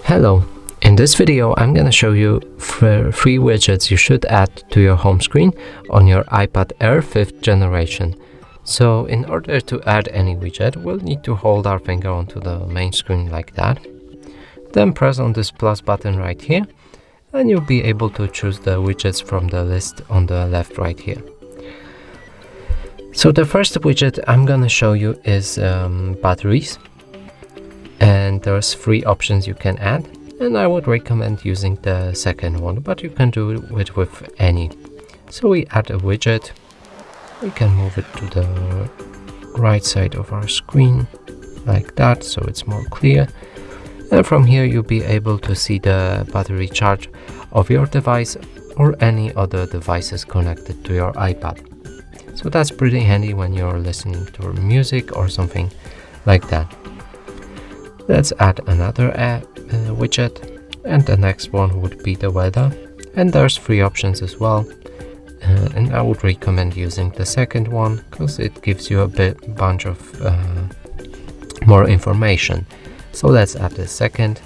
Hello, in this video I'm gonna show you three widgets you should add to your home screen on your iPad Air 5th generation. So in order to add any widget, we'll need to hold our finger onto the main screen like that. Then press on this plus button right here, and you'll be able to choose the widgets from the list on the left right here. So the first widget I'm gonna show you is batteries. And there's three options you can add, and I would recommend using the second one, but you can do it with any. So we add a widget, we can move it to the right side of our screen like that, so it's more clear. And from here you'll be able to see the battery charge of your device or any other devices connected to your iPad. So that's pretty handy when you're listening to music or something like that. Let's add another widget, and the next one would be the weather, and there's three options as well, and I would recommend using the second one because it gives you a bunch of more information. So let's add the second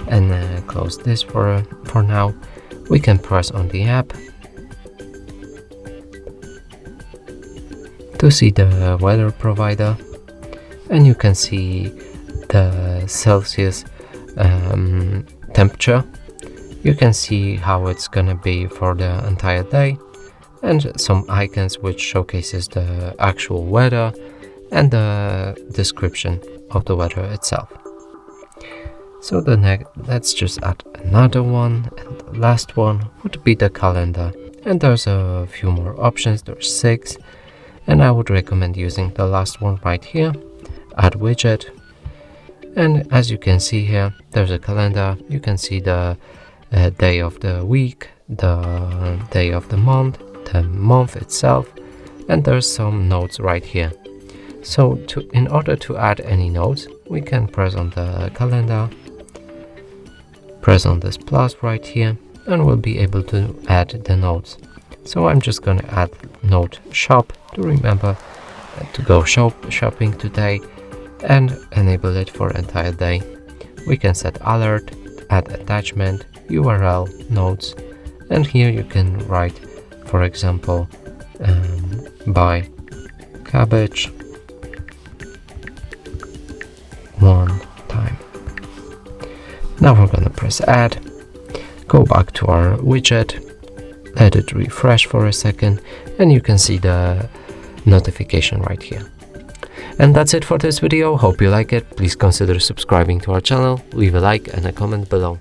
and close this for now. We can press on the app to see the weather provider, and you can see the Celsius temperature. You can see how it's gonna be for the entire day, and some icons which showcases the actual weather and the description of the weather itself. So let's just add another one, and the last one would be the calendar, and there's a few more options. There's 6, and I would recommend using the last one right here, add widget. And as you can see here, there's a calendar. You can see the day of the week, the day of the month itself, and there's some notes right here. So in order to add any notes, we can press on the calendar, press on this plus right here, and we'll be able to add the notes. So I'm just gonna add note shop to remember to go shopping today, and enable it for entire day. We can set alert, add attachment, URL, notes, and here you can write, for example, buy cabbage 1 time. Now we're gonna press add, go back to our widget, let it refresh for a second, and you can see the notification right here. And that's it for this video. Hope you like it. Please consider subscribing to our channel, leave a like and a comment below.